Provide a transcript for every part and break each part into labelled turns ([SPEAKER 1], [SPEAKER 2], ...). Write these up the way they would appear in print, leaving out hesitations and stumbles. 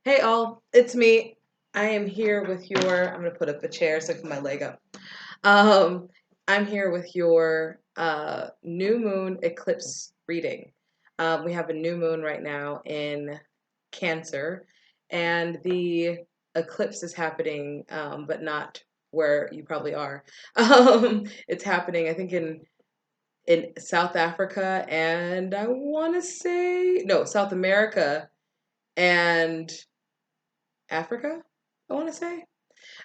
[SPEAKER 1] Hey all, it's me. I am here with your, I'm going to put up a chair so I can put my leg up. Um, I'm here with your new moon eclipse reading. We have a new moon right now in Cancer, and the eclipse is happening, but not where you probably are. It's happening, I think, in South Africa, and I want to say, no, South America and Africa, I want to say.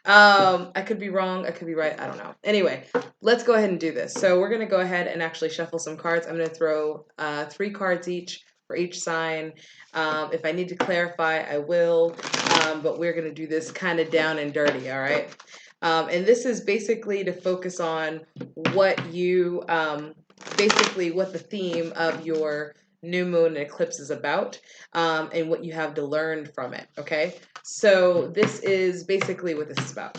[SPEAKER 1] I could be wrong. I could be right. I don't know. Anyway, let's go ahead and do this. So we're going to go ahead and actually shuffle some cards. I'm going to throw 3 cards each for each sign. If I need to clarify, I will. But we're going to do this kind of down and dirty, all right? And this is basically to focus on what you, basically what the theme of your new moon and eclipse is about, and what you have to learn from it, okay? So this is basically what this is about.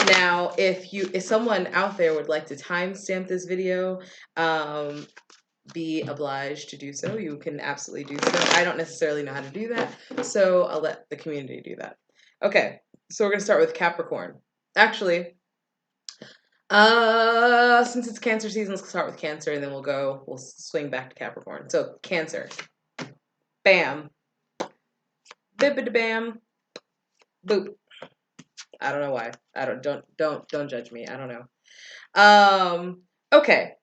[SPEAKER 1] Now, if someone out there would like to timestamp this video, be obliged to do so. You can absolutely do so. I don't necessarily know how to do that, so I'll let the community do that. Okay, so we're gonna start with Capricorn. Actually, since it's Cancer season, let's start with Cancer, and then we'll swing back to Capricorn. So Cancer, bam, bibbidi bam, boop. I don't know why. Don't judge me. I don't know. Okay.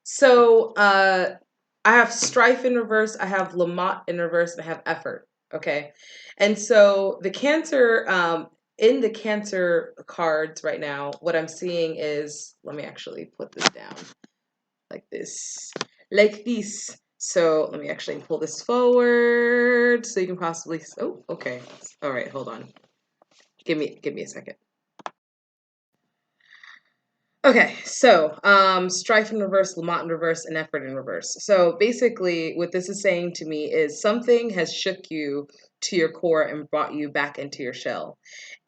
[SPEAKER 1] So I have strife in reverse, I have Lamont in reverse, and I have effort. Okay. And so the Cancer, in the Cancer cards right now, what I'm seeing is, let me actually put this down like this. Like this. So let me actually pull this forward so you can possibly, oh, okay. All right, hold on. Give me a second. Okay, so strife in reverse, Lamont in reverse, and effort in reverse. So basically, what this is saying to me is something has shook you to your core and brought you back into your shell.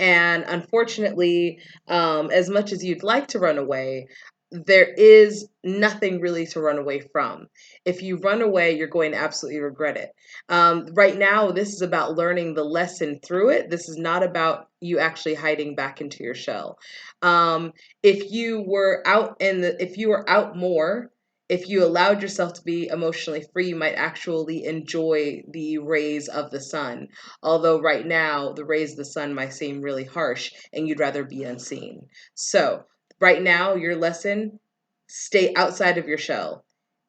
[SPEAKER 1] And unfortunately, as much as you'd like to run away, there is nothing really to run away from. If you run away, you're going to absolutely regret it. Right now, this is about learning the lesson through it. This is not about you actually hiding back into your shell. If you were if you were out more, if you allowed yourself to be emotionally free, you might actually enjoy the rays of the sun. Although right now, the rays of the sun might seem really harsh and you'd rather be unseen. So right now, your lesson, stay outside of your shell.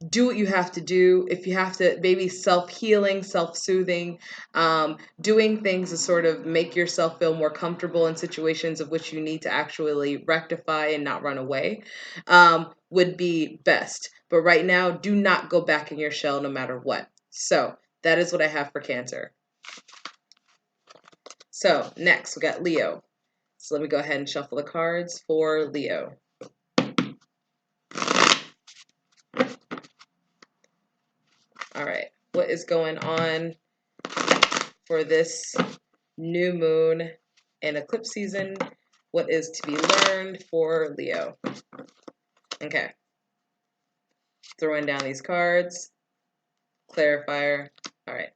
[SPEAKER 1] Do what you have to do. If you have to, maybe self-healing, self-soothing, doing things to sort of make yourself feel more comfortable in situations of which you need to actually rectify and not run away, would be best. But right now, do not go back in your shell no matter what. So that is what I have for Cancer. So next, we got Leo. So let me go ahead and shuffle the cards for Leo. All right, what is going on for this new moon and eclipse season? What is to be learned for Leo? Okay. Throwing down these cards. Clarifier. All right.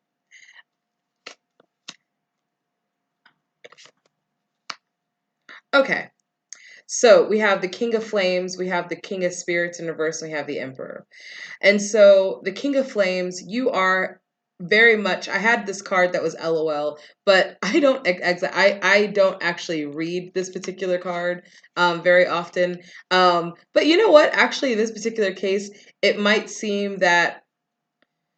[SPEAKER 1] Okay. So we have the King of Flames, we have the King of Spirits in reverse, and we have the Emperor. And so the King of Flames, you are very much, I had this card that was LOL, but I don't actually read this particular card very often. But you know what? Actually, in this particular case, it might seem that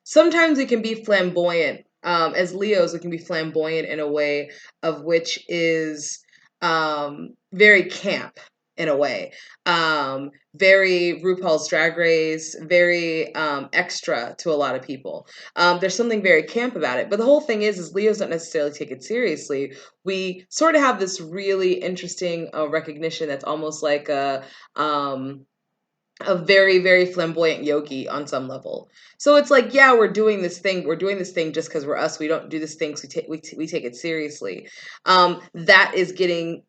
[SPEAKER 1] sometimes we can be flamboyant. As Leos, we can be flamboyant in a way of which is very camp in a way. Very RuPaul's Drag Race, very extra to a lot of people. There's something very camp about it. But the whole thing is Leos don't necessarily take it seriously. We sort of have this really interesting recognition that's almost like a very, very flamboyant yogi on some level. So it's like, yeah, we're doing this thing just because we're us. We don't do this thing, so we take it seriously. That is getting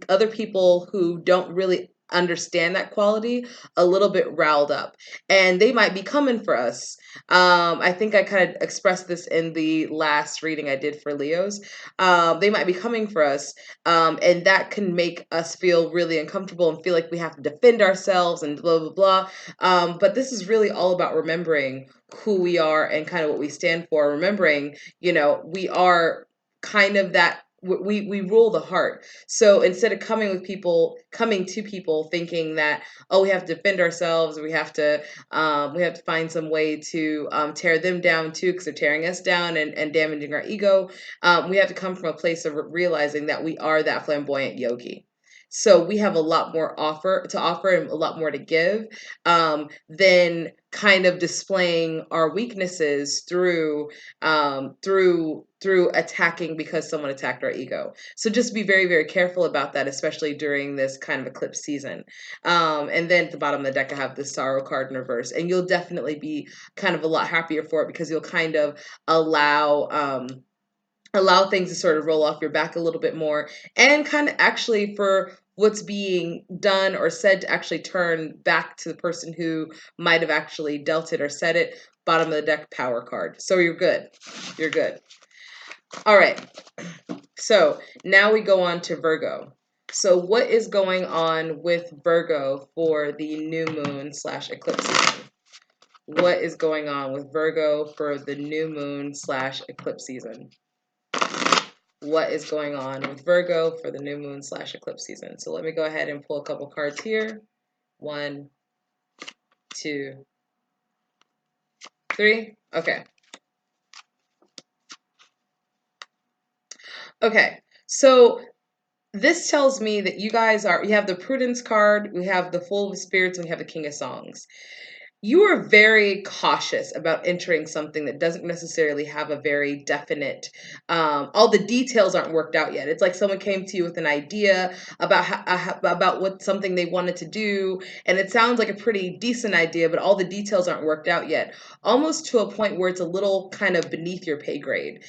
[SPEAKER 1] other people who don't really understand that quality a little bit riled up, and they might be coming for us. I think I kind of expressed this in the last reading I did for Leos. They might be coming for us, and that can make us feel really uncomfortable and feel like we have to defend ourselves and blah, blah, blah. But this is really all about remembering who we are and kind of what we stand for. Remembering, we are kind of that. We rule the heart. So instead of coming to people thinking that, oh, we have to defend ourselves, we have to find some way to tear them down too, because they're tearing us down and damaging our ego. We have to come from a place of realizing that we are that flamboyant yogi. So we have a lot more to offer and a lot more to give, than kind of displaying our weaknesses through attacking because someone attacked our ego. So just be very, very careful about that, especially during this kind of eclipse season. And then at the bottom of the deck, I have the sorrow card in reverse, and you'll definitely be kind of a lot happier for it, because you'll kind of allow things to sort of roll off your back a little bit more, and kind of actually for what's being done or said to actually turn back to the person who might have actually dealt it or said it. Bottom of the deck, power card. So you're good. You're good. All right. So now we go on to Virgo. So what is going on with Virgo for the new moon / eclipse season? What is going on with Virgo for the new moon / eclipse season? What is going on with Virgo for the new moon / eclipse season? So let me go ahead and pull a couple cards here. 1, 2, 3. Okay. Okay. So this tells me that you have the Prudence card, we have the Fool of Spirits, and we have the King of Songs. You are very cautious about entering something that doesn't necessarily have a very definite, all the details aren't worked out yet. It's like someone came to you with an idea about what something they wanted to do, and it sounds like a pretty decent idea, but all the details aren't worked out yet. Almost to a point where it's a little kind of beneath your pay grade.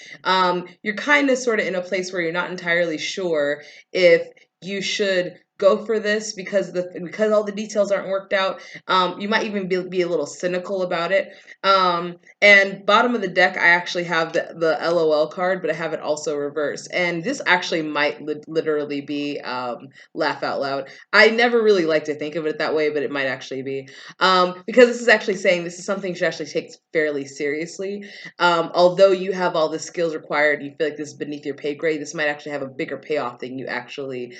[SPEAKER 1] You're kind of sort of in a place where you're not entirely sure if you should go for this because all the details aren't worked out. You might even be a little cynical about it. And bottom of the deck, I actually have the LOL card, but I have it also reversed. And this actually might literally be laugh out loud. I never really like to think of it that way, but it might actually be. Because this is actually saying this is something you should actually take fairly seriously. Although you have all the skills required, you feel like this is beneath your pay grade, this might actually have a bigger payoff than you actually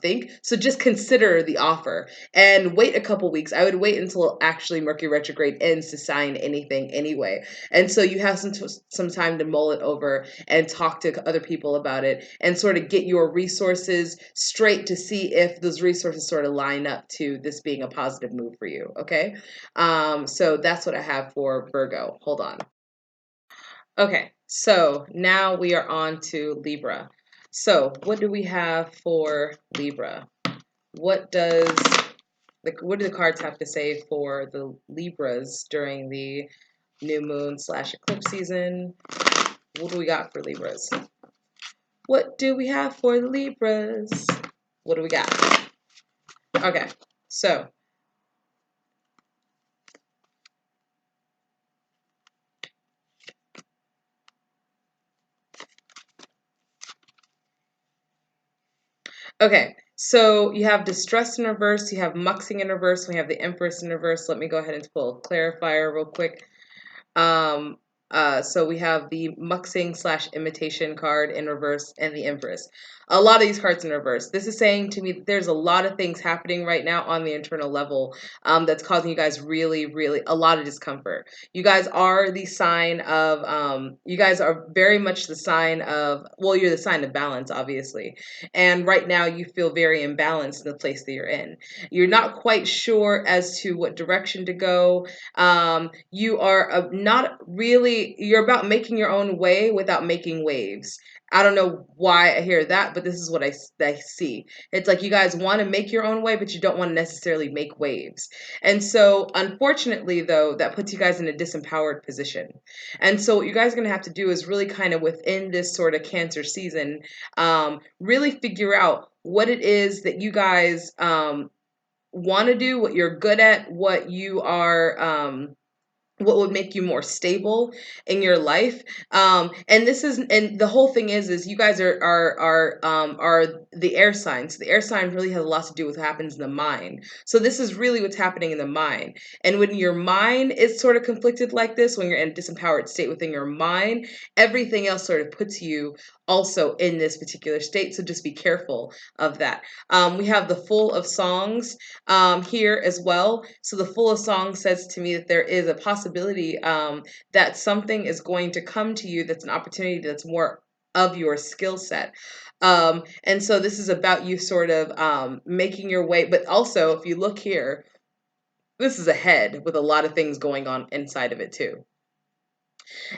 [SPEAKER 1] think. So just consider the offer and wait a couple weeks. I would wait until actually Mercury retrograde ends to sign anything anyway. And so you have some time to mull it over and talk to other people about it and sort of get your resources straight to see if those resources sort of line up to this being a positive move for you. Okay. So that's what I have for Virgo. Hold on. Okay. So now we are on to Libra. So what do we have for Libra? What do the cards have to say for the Libras during the new moon / eclipse season? What do we got for Libras? What do we have for the Libras? What do we got? Okay, so okay, so you have distress in reverse, you have muxing in reverse, we have the Empress in reverse. Let me go ahead and pull a clarifier real quick. So we have the muxing / imitation card in reverse and the Empress. A lot of these cards in reverse. This is saying to me that there's a lot of things happening right now on the internal level that's causing you guys really, really a lot of discomfort. You guys are the sign of, you guys are very much the sign of, well, you're the sign of balance, obviously. And right now you feel very imbalanced in the place that you're in. You're not quite sure as to what direction to go. You are not really, you're about making your own way without making waves. I don't know why I hear that, but this is what I see. It's like you guys want to make your own way, but you don't want to necessarily make waves. And so, unfortunately, though, that puts you guys in a disempowered position. And so what you guys are going to have to do is really kind of within this sort of Cancer season, really figure out what it is that you guys want to do, what you're good at, what you are, what would make you more stable in your life. And this is, and the whole thing is you guys are the air signs. The air sign really has a lot to do with what happens in the mind. So this is really what's happening in the mind. And when your mind is sort of conflicted like this, when you're in a disempowered state within your mind, everything else sort of puts you also in this particular state. So just be careful of that. We have the Full of Songs here as well. So the Full of Song says to me that there is a possibility that something is going to come to you that's an opportunity that's more of your skill set. And so this is about you sort of making your way, but also if you look here, this is a head with a lot of things going on inside of it too.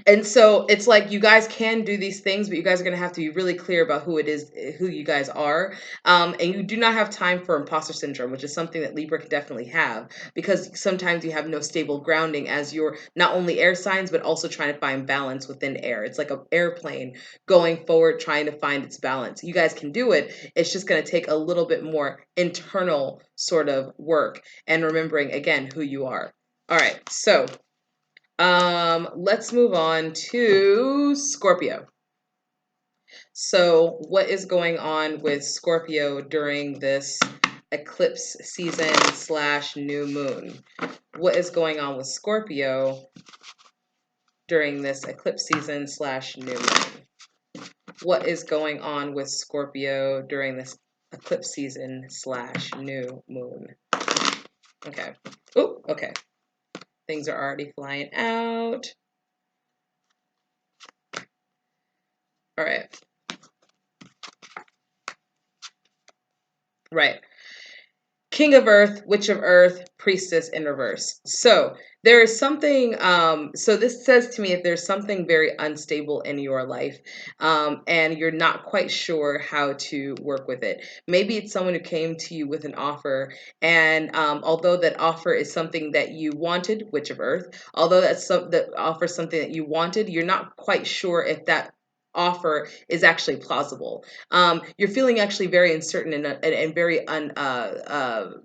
[SPEAKER 1] And so it's like you guys can do these things, but you guys are going to have to be really clear about who it is, who you guys are. And you do not have time for imposter syndrome, which is something that Libra can definitely have, because sometimes you have no stable grounding as you're not only air signs, but also trying to find balance within air. It's like an airplane going forward, trying to find its balance. You guys can do it. It's just going to take a little bit more internal sort of work and remembering, again, who you are. All right. So let's move on to Scorpio. So what is going on with Scorpio during this eclipse season / new moon? What is going on with Scorpio during this eclipse season / new moon? What is going on with Scorpio during this eclipse season / new moon? Okay. Oh, okay. Things are already flying out. All right. Right. King of Earth, Witch of Earth, Priestess in reverse. So there is something, so this says to me if there's something very unstable in your life, and you're not quite sure how to work with it. Maybe it's someone who came to you with an offer, and although that offer is something that you wanted, Witch of Earth, although that offers something that you wanted, you're not quite sure if that offer is actually plausible. You're feeling actually very uncertain and very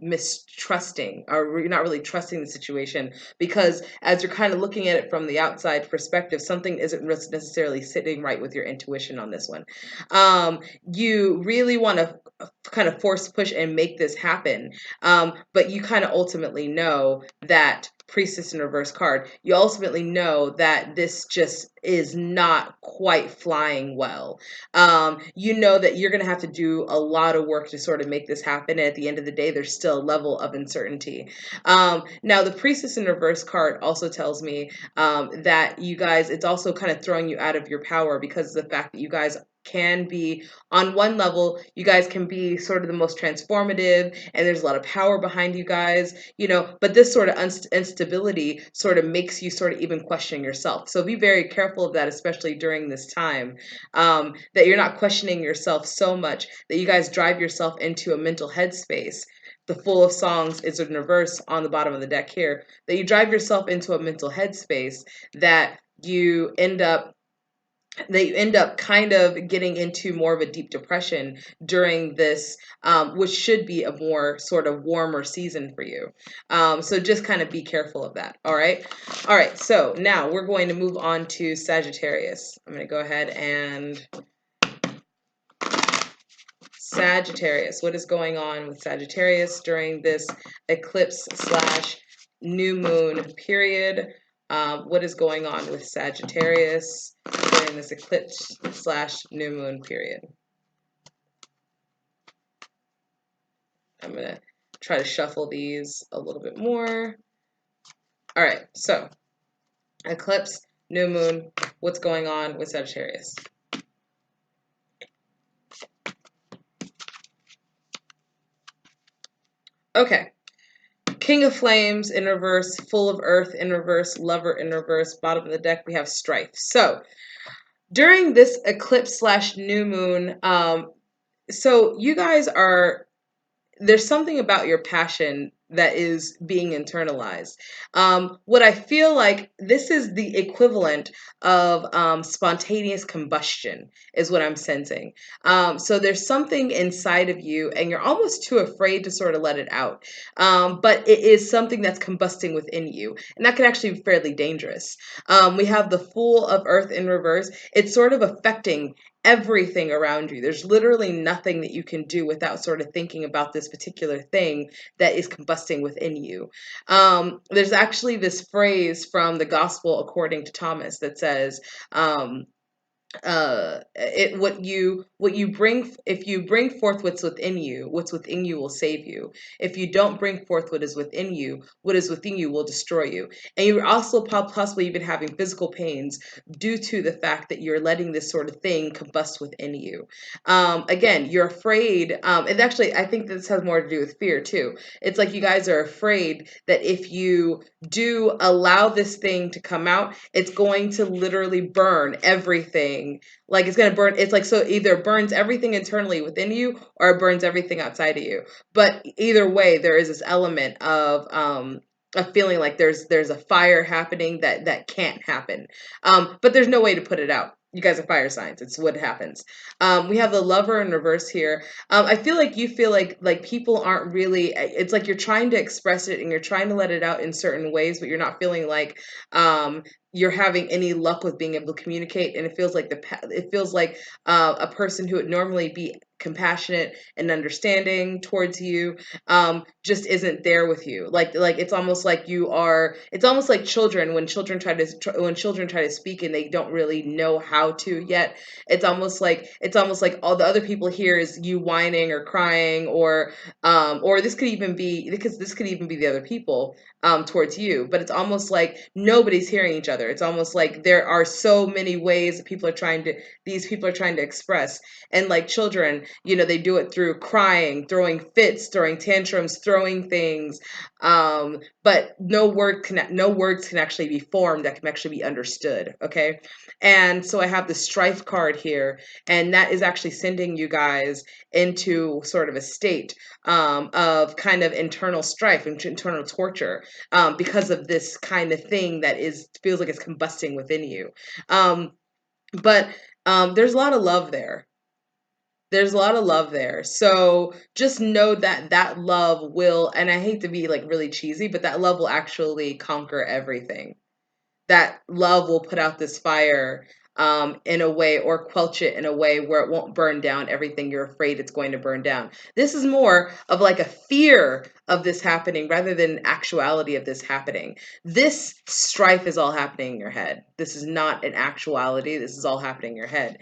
[SPEAKER 1] mistrusting, or you're not really trusting the situation, because as you're kind of looking at it from the outside perspective, something isn't necessarily sitting right with your intuition on this one. You really want to kind of force push and make this happen, but you kind of ultimately know that Priestess in reverse card, you ultimately know that this just is not quite flying well. You know that you're going to have to do a lot of work to sort of make this happen. And at the end of the day, there's still a level of uncertainty. Now, the Priestess in reverse card also tells me that you guys, it's also kind of throwing you out of your power, because of the fact that you guys can be, on one level, you guys can be sort of the most transformative, and there's a lot of power behind you guys, but this sort of instability sort of makes you sort of even question yourself. So be very careful of that, especially during this time, that you're not questioning yourself so much that you guys drive yourself into a mental headspace. The Full of Songs is in reverse on the bottom of the deck here, that you drive yourself into a mental headspace that you end up kind of getting into more of a deep depression during this, which should be a more sort of warmer season for you. So just kind of be careful of that. All right. All right. So now we're going to move on to Sagittarius. I'm going to go ahead and Sagittarius. What is going on with Sagittarius during this eclipse / new moon period? What is going on with Sagittarius during this eclipse / new moon period? I'm going to try to shuffle these a little bit more. All right, so eclipse, new moon, what's going on with Sagittarius? Okay. King of Flames in reverse, Full of Earth in reverse, Lover in reverse, bottom of the deck, we have Strife. So during this eclipse / new moon, so you guys are, there's something about your passion that is being internalized. What I feel like this is the equivalent of spontaneous combustion, is what I'm sensing. So there's something inside of you, and you're almost too afraid to sort of let it out. But it is something that's combusting within you, and that can actually be fairly dangerous. We have the Fool of Earth in reverse. It's sort of affecting everything around you. There's literally nothing that you can do without sort of thinking about this particular thing that is combusting within you. There's actually this phrase from the Gospel according to Thomas that says, it what you bring, if you bring forth what's within you will save you. If you don't bring forth what is within you will destroy you. And you're also possibly even having physical pains due to the fact that you're letting this sort of thing combust within you. Again, you're afraid, and actually I think this has more to do with fear too. It's like you guys are afraid that if you do allow this thing to come out, it's going to literally burn everything. Like it's going to burn, it's like, so either it burns everything internally within you or it burns everything outside of you. But either way, there is this element of a feeling like there's a fire happening that can't happen. But there's no way to put it out. You guys are fire signs. It's what happens. We have the Lover in reverse here. I feel like you feel like people aren't really. It's like you're trying to express it and you're trying to let it out in certain ways, but you're not feeling like you're having any luck with being able to communicate. And it feels like a person who would normally be compassionate and understanding towards you just isn't there with you. Like it's almost like you are. It's almost like children when children try to speak and they don't really know how to yet. It's almost like all the other people hear is you whining or crying, or this could even be, because this could even be the other people towards you. But it's almost like nobody's hearing each other. It's almost like there are so many ways these people are trying to express. And like children, they do it through crying, throwing fits, throwing tantrums, throwing things. But no words can actually be formed that can actually be understood. Okay. And so I have the Strife card here, and that is actually sending you guys into sort of a state of kind of internal strife and internal torture, because of this kind of thing that feels like it's combusting within you. But there's a lot of love there. There's a lot of love there. So just know that that love will, and I hate to be like really cheesy, but that love will actually conquer everything. That love will put out this fire in a way, or quench it in a way where it won't burn down everything you're afraid it's going to burn down. This is more of like a fear of this happening rather than actuality of this happening. This strife is all happening in your head. This is not an actuality. This is all happening in your head.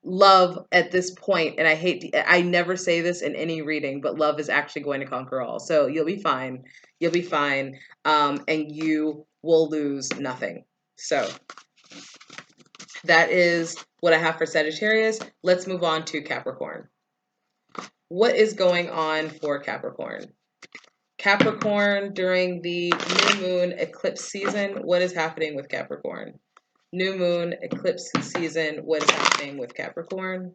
[SPEAKER 1] Love at this point, and I never say this in any reading, but love is actually going to conquer all. So you'll be fine. You'll be fine. And you will lose nothing. So that is what I have for Sagittarius. Let's move on to Capricorn. What is going on for Capricorn? Capricorn during the new moon eclipse season. What is happening with Capricorn? New moon eclipse season. What is happening with Capricorn?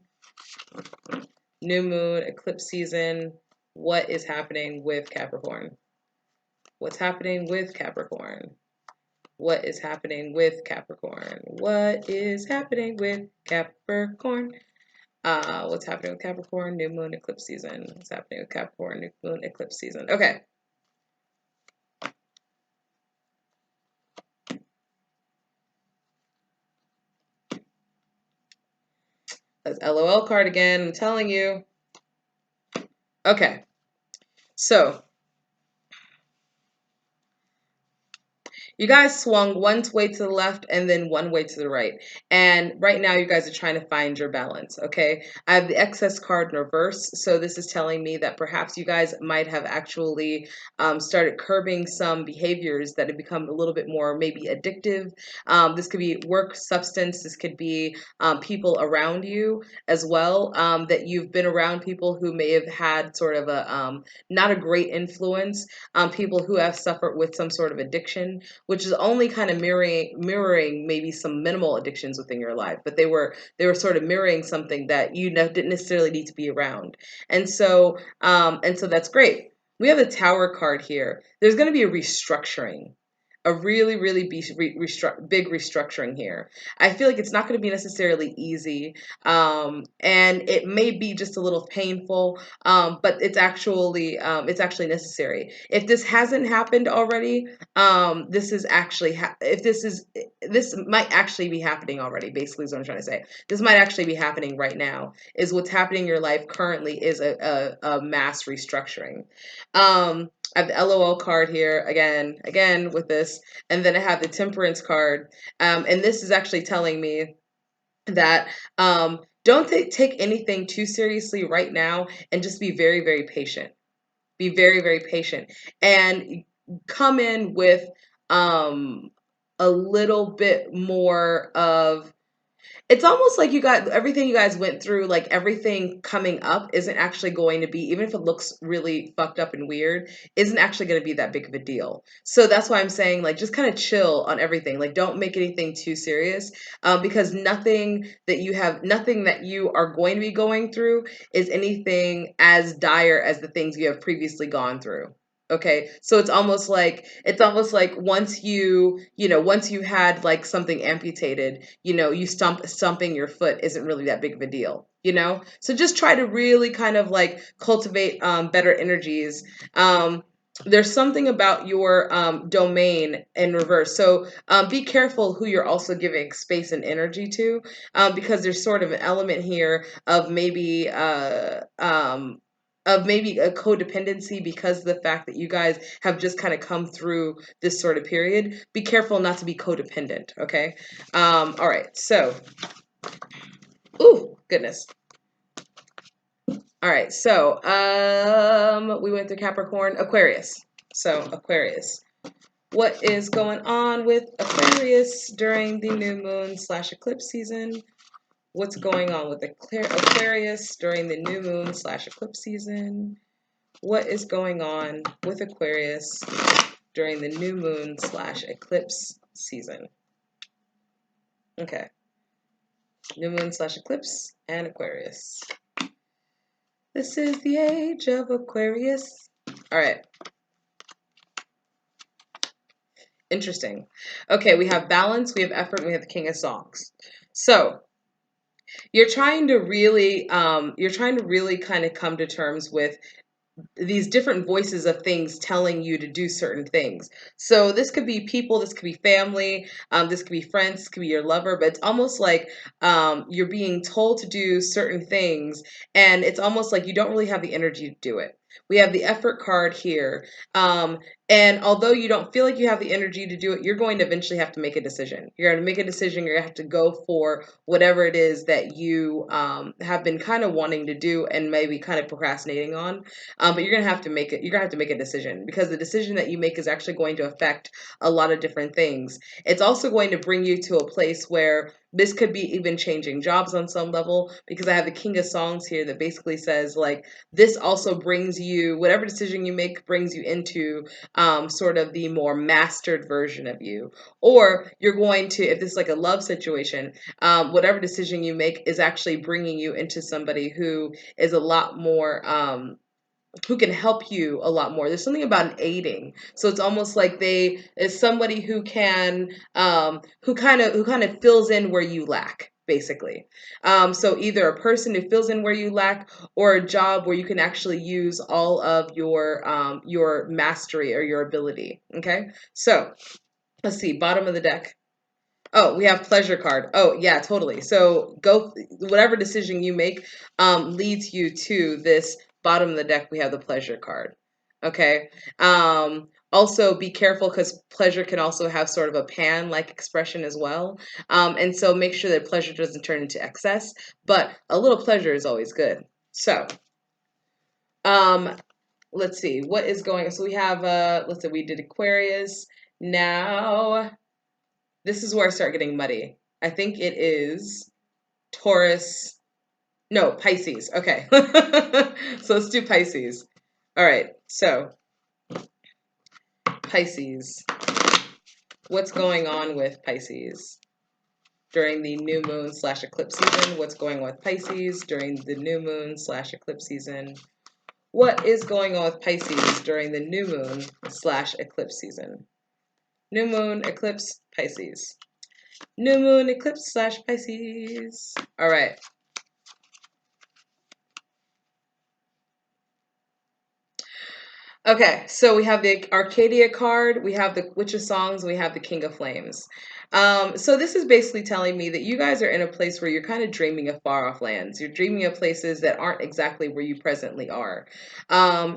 [SPEAKER 1] New moon eclipse season. What is happening with Capricorn? What's happening with Capricorn? What is happening with Capricorn? What is happening with Capricorn? What's happening with Capricorn? New moon eclipse season. What's happening with Capricorn? New moon eclipse season. Okay. That's LOL card again. I'm telling you. Okay. So you guys swung one way to the left and then one way to the right. And right now you guys are trying to find your balance, okay? I have the excess card in reverse. So this is telling me that perhaps you guys might have actually started curbing some behaviors that have become a little bit more maybe addictive. This could be work substance. This could be people around you as well, that you've been around people who may have had sort of a not a great influence, people who have suffered with some sort of addiction, which is only kind of mirroring maybe some minimal addictions within your life, but they were sort of mirroring something that you didn't necessarily need to be around, and so that's great. We have the Tower card here. There's going to be a restructuring, a really, really big restructuring here. I feel like it's not going to be necessarily easy, and it may be just a little painful, but it's actually necessary. If this hasn't happened already, this is actually if this might actually be happening already. Basically, is what I'm trying to say. This might actually be happening right now. Is what's happening in your life currently is a mass restructuring. I have the LOL card here again with this, and then I have the Temperance card, and this is actually telling me that don't take anything too seriously right now, and just be very, very patient. Be very, very patient, and come in with a little bit more of, it's almost like you got everything you guys went through, like everything coming up isn't actually going to be, even if it looks really fucked up and weird, isn't actually going to be that big of a deal. So that's why I'm saying, like, just kind of chill on everything. Like, don't make anything too serious, because nothing that you are going to be going through is anything as dire as the things you have previously gone through. Okay, so it's almost like once you had like something amputated, you stumping your foot isn't really that big of a deal. So just try to really kind of like cultivate better energies. There's something about your domain in reverse, so be careful who you're also giving space and energy to, because there's sort of an element here of maybe a codependency, because of the fact that you guys have just kind of come through this sort of period. Be careful not to be codependent, okay? All right, so, ooh, goodness. All right, so we went through Capricorn, Aquarius. So Aquarius, what is going on with Aquarius during the new moon / eclipse season? What's going on with Aquarius during the new moon / eclipse season? What is going on with Aquarius during the new moon / eclipse season? Okay. New moon / eclipse and Aquarius. This is the age of Aquarius. All right. Interesting. Okay, we have balance, we have effort, and we have the King of Songs. So you're trying to really kind of come to terms with these different voices of things telling you to do certain things. So this could be people, this could be family, this could be friends, this could be your lover, but it's almost like you're being told to do certain things, and it's almost like you don't really have the energy to do it. We have the effort card here. And although you don't feel like you have the energy to do it, you're going to eventually have to make a decision. You're going to make a decision. You're going to have to go for whatever it is that you have been kind of wanting to do and maybe kind of procrastinating on. But you're gonna have to make it. You're gonna have to make a decision, because the decision that you make is actually going to affect a lot of different things. It's also going to bring you to a place where this could be even changing jobs on some level, because I have the King of Songs here that basically says, like, this also brings you, whatever decision you make brings you into sort of the more mastered version of you. Or you're going to, if this is like a love situation, whatever decision you make is actually bringing you into somebody who is a lot more who can help you a lot more. There's something about an aiding. So it's almost like they is somebody who can who kind of fills in where you lack, basically. So either a person who fills in where you lack, or a job where you can actually use all of your mastery or your ability. Okay, so let's see, bottom of the deck. Oh, we have pleasure card. Oh, yeah, totally. So go, whatever decision you make leads you to this bottom of the deck. We have the pleasure card. Okay. Also be careful, because pleasure can also have sort of a pan-like expression as well. And so make sure that pleasure doesn't turn into excess, but a little pleasure is always good. So, um, let's see what is going on. So we have, let's see, we did Aquarius. Now, this is where I start getting muddy. I think it is Taurus. No, Pisces. Okay. So let's do Pisces. All right. So, Pisces. What's going on with Pisces during the new moon / eclipse season? What's going on with Pisces during the new moon / eclipse season? What is going on with Pisces during the new moon / eclipse season? New moon, eclipse, Pisces. New moon, eclipse / Pisces. All right. Okay, so we have the Arcadia card, we have the Witch of Songs, we have the King of Flames. So this is basically telling me that you guys are in a place where you're kind of dreaming of far off lands. You're dreaming of places that aren't exactly where you presently are.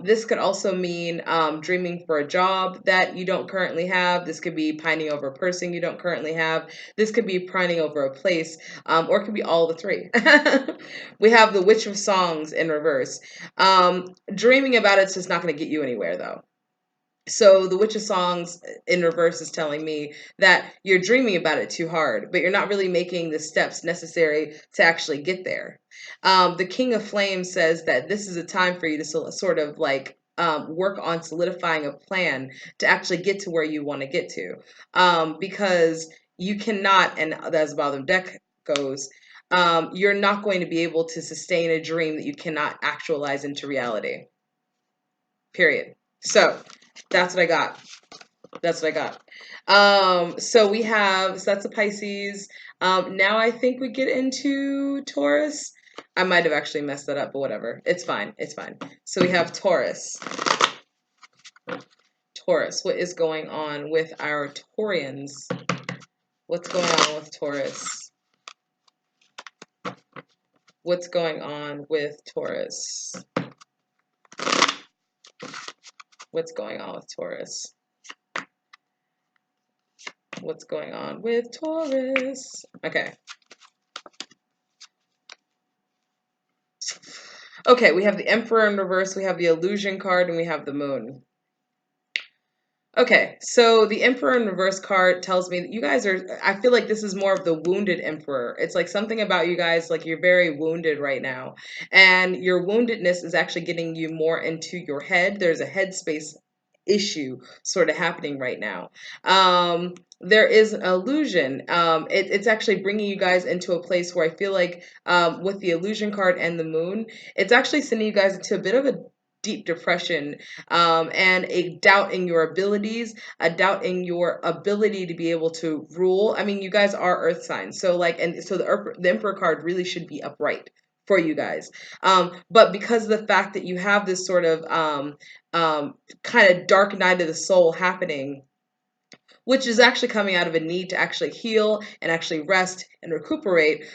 [SPEAKER 1] This could also mean dreaming for a job that you don't currently have. This could be pining over a person you don't currently have. This could be pining over a place, or it could be all the three. We have the Witch of Songs in reverse. Dreaming about it's just not going to get you anywhere, though. So the Witch of Songs in reverse is telling me that you're dreaming about it too hard, but you're not really making the steps necessary to actually get there. The King of Flames says that this is a time for you to sort of like work on solidifying a plan to actually get to where you want to get to, because you cannot, and as the bottom deck goes, you're not going to be able to sustain a dream that you cannot actualize into reality. Period. So that's what I got. That's what I got. So we have, so that's a Pisces. Now I think we get into Taurus. I might have actually messed that up, but whatever. It's fine. It's fine. So we have Taurus. Taurus. What is going on with our Taurians? What's going on with Taurus? What's going on with Taurus? What's going on with Taurus? What's going on with Taurus? Okay. Okay, we have the Emperor in reverse, we have the Illusion card, and we have the Moon. Okay, so the Emperor in reverse card tells me that you guys are, I feel like this is more of the wounded Emperor. It's like something about you guys, like you're very wounded right now. And your woundedness is actually getting you more into your head. There's a headspace issue sort of happening right now. There is an illusion. It's actually bringing you guys into a place where I feel like with the illusion card and the moon, it's actually sending you guys into a bit of a deep depression, and a doubt in your abilities, a doubt in your ability to be able to rule. I mean, you guys are earth signs. So like, and so the Emperor card really should be upright for you guys. But because of the fact that you have this sort of kind of dark night of the soul happening, which is actually coming out of a need to actually heal and actually rest and recuperate,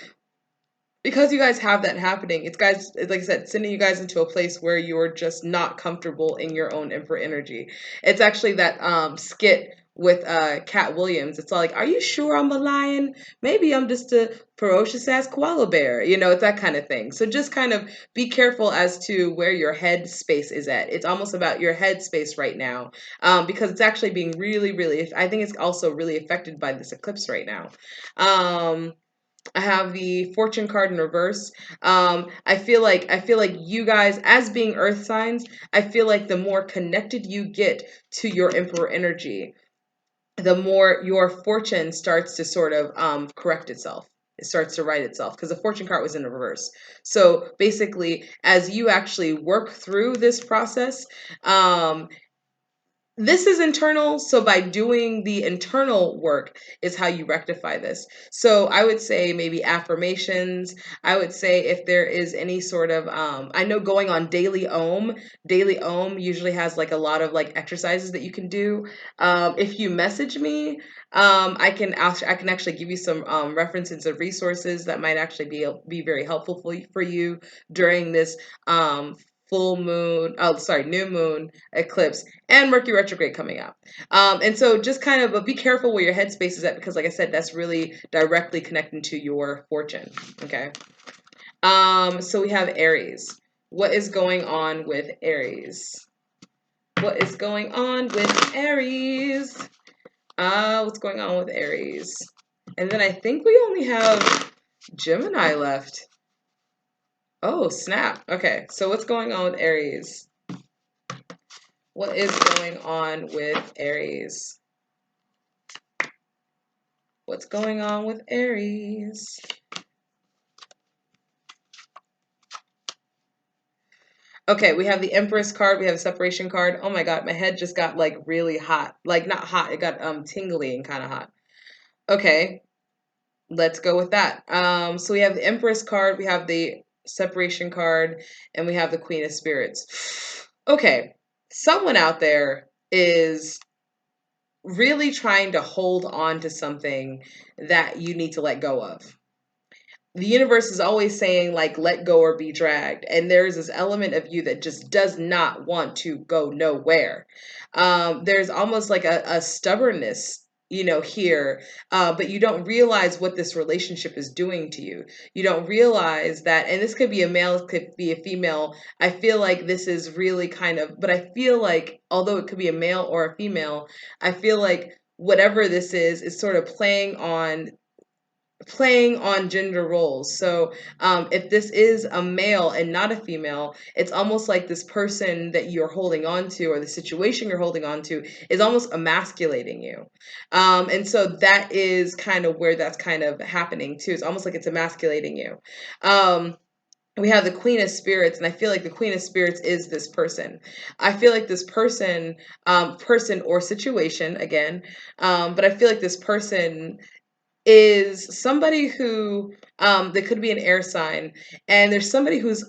[SPEAKER 1] because you guys have that happening, it's like I said, sending you guys into a place where you're just not comfortable in your own emperor energy. It's actually that skit with Cat Williams. It's all like, are you sure I'm a lion? Maybe I'm just a ferocious ass koala bear. You know, it's that kind of thing. So just kind of be careful as to where your head space is at. It's almost about your head space right now, because it's actually being really, really, I think it's also really affected by this eclipse right now. I have the fortune card in reverse. I feel like you guys, as being earth signs, I feel like the more connected you get to your emperor energy, the more your fortune starts to sort of correct itself. It starts to right itself because the fortune card was in the reverse. So basically, as you actually work through this process, this is internal, so by doing the internal work is how you rectify this. So I would say maybe affirmations. I would say if there is any sort of I know going on daily Om usually has like a lot of like exercises that you can do. If you message me, I can actually give you some references of resources that might actually be very helpful for you during this full moon, oh sorry, new moon eclipse and Mercury retrograde coming up. And so just kind of, but be careful where your headspace is at, because like I said, that's really directly connecting to your fortune. Okay. So we have Aries. What is going on with Aries? What is going on with Aries? What's going on with Aries? And then I think we only have Gemini left. Oh, snap. Okay. So what's going on with Aries? What is going on with Aries? What's going on with Aries? Okay, we have the Empress card, we have the Separation card. Oh my God, my head just got like really hot. Like not hot, it got tingly and kind of hot. Okay, let's go with that. So we have the Empress card, we have the Separation card, and we have the Queen of Spirits. Okay, someone out there is really trying to hold on to something that you need to let go of. The universe is always saying like let go or be dragged, and there's this element of you that just does not want to go nowhere. There's almost like a stubbornness, here, but you don't realize what this relationship is doing to you. You don't realize that, and this could be a male, it could be a female. I feel like this is really kind of, but I feel like although it could be a male or a female, I feel like whatever this is sort of playing on gender roles. So if this is a male and not a female, it's almost like this person that you're holding on to or the situation you're holding on to is almost emasculating you. And so that is kind of where that's kind of happening too. It's almost like it's emasculating you. We have the Queen of Spirits, and I feel like the Queen of Spirits is this person. I feel like this person or situation again, but I feel like this person is somebody who that could be an air sign, and there's somebody who's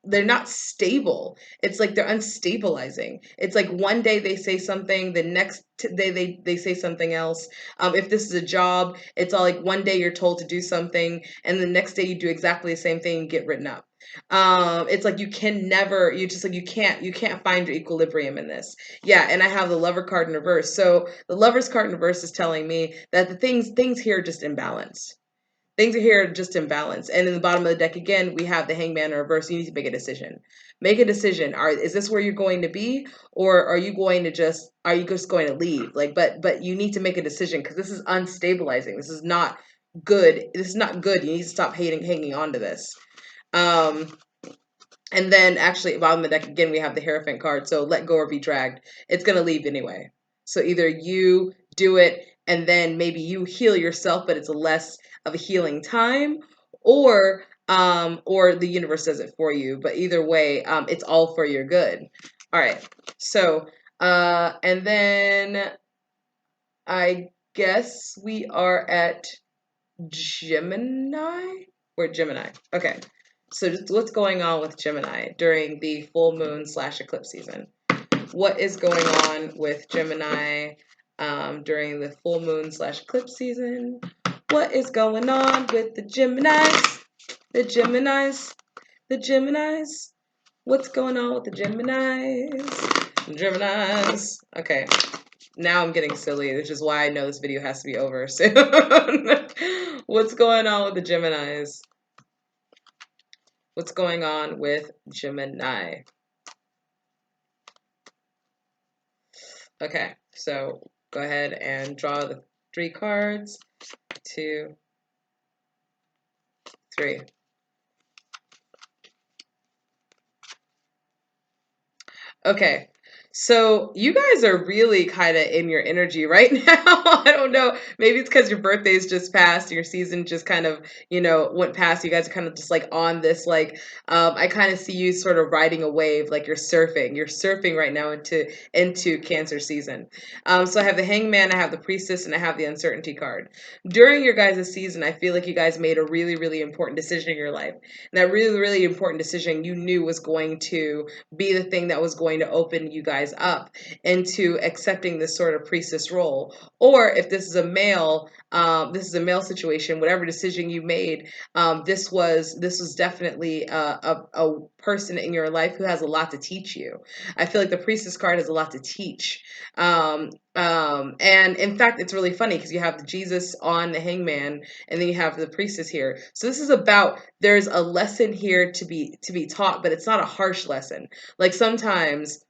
[SPEAKER 1] they're not stable. It's like they're unstabilizing. It's like one day they say something, the next day they say something else. If this is a job, it's all like one day you're told to do something and the next day you do exactly the same thing and get written up. It's like you can never, you just like you can't find your equilibrium in this. Yeah, and I have the Lover card in reverse. So the Lover's card in reverse is telling me that the things here are just imbalanced. Things are here just imbalanced. And in the bottom of the deck again, we have the Hangman in reverse. You need to make a decision. Make a decision. Is this where you're going to be, or are you just going to leave? Like, but you need to make a decision because this is unstabilizing. This is not good. This is not good. You need to stop hanging on to this. Um, and then actually, bottom of the deck again, we have the Hierophant card. So let go or be dragged. It's gonna leave anyway. So either you do it and then maybe you heal yourself, but it's a less of a healing time, or the universe does it for you. But either way, it's all for your good. All right. So and then I guess we are at Gemini? We're Gemini. Okay. So just what's going on with Gemini during the full moon / eclipse season? What is going on with Gemini during the full moon / eclipse season? What is going on with the Geminis? The Geminis? The Geminis? What's going on with the Geminis? Geminis. Okay. Now I'm getting silly, which is why I know this video has to be over soon. What's going on with the Geminis? What's going on with Gemini? Okay, so go ahead and draw the 3 cards. 2, 3. Okay, so you guys are really kind of in your energy right now. I don't know. Maybe it's because your birthday's just passed, your season just kind of, went past. You guys are kind of just like on this, like, I kind of see you sort of riding a wave, like you're surfing. You're surfing right now into Cancer season. So I have the Hangman, I have the Priestess, and I have the Uncertainty card. During your guys' season, I feel like you guys made a really, really important decision in your life. And that really, really important decision you knew was going to be the thing that was going to open you guys up into accepting this sort of priestess role. Or if this is a male situation, whatever decision you made, this was definitely a person in your life who has a lot to teach you. I feel like the priestess card has a lot to teach. And in fact, it's really funny because you have Jesus on the Hangman, and then you have the priestess here. So this is about, there's a lesson here to be taught, but it's not a harsh lesson. Like sometimes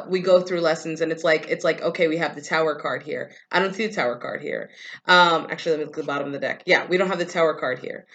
[SPEAKER 1] we go through lessons and it's like okay, we have the Tower card here. I don't see the Tower card here. Actually, let me look at the bottom of the deck. Yeah, we don't have the Tower card here.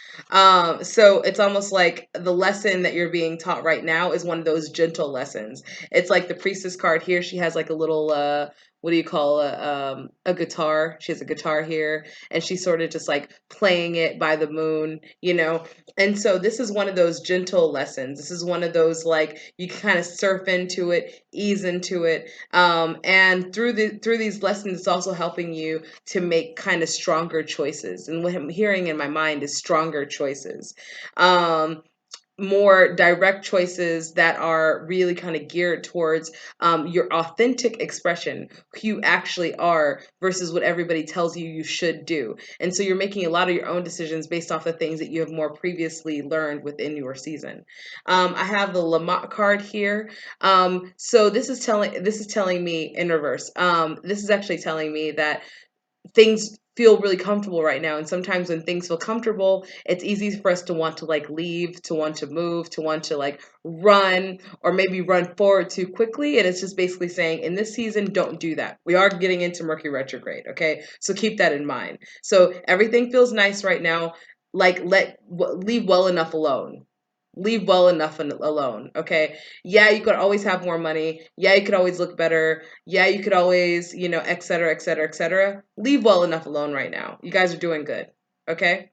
[SPEAKER 1] So it's almost like the lesson that you're being taught right now is one of those gentle lessons. It's like the Priestess card here. She has like a little what do you call a guitar. She has a guitar here, and she's sort of just like playing it by the moon, you know. And so this is one of those gentle lessons. This is one of those like you can kind of surf into it, ease into it, and through these lessons, it's also helping you to make kind of stronger choices. And what I'm hearing in my mind is stronger choices. More direct choices that are really kind of geared towards your authentic expression, who you actually are versus what everybody tells you you should do. And so you're making a lot of your own decisions based off the things that you have more previously learned within your season. I have the Lamont card here. So this is telling me in reverse. This is actually telling me that things feel really comfortable right now, and sometimes when things feel comfortable, it's easy for us to want to like leave, to want to move, to want to like run, or maybe run forward too quickly. And it's just basically saying in this season, don't do that. We are getting into Mercury retrograde, okay? So keep that in mind. So everything feels nice right now. Like leave well enough alone. Leave well enough alone, okay? Yeah, you could always have more money. Yeah, you could always look better. Yeah, you could always, you know, et cetera, et cetera, et cetera. Leave well enough alone right now. You guys are doing good, okay?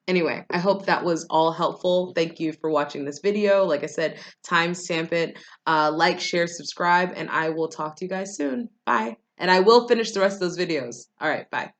[SPEAKER 1] Anyway, I hope that was all helpful. Thank you for watching this video. Like I said, timestamp it, like, share, subscribe, and I will talk to you guys soon. Bye. And I will finish the rest of those videos. All right, bye.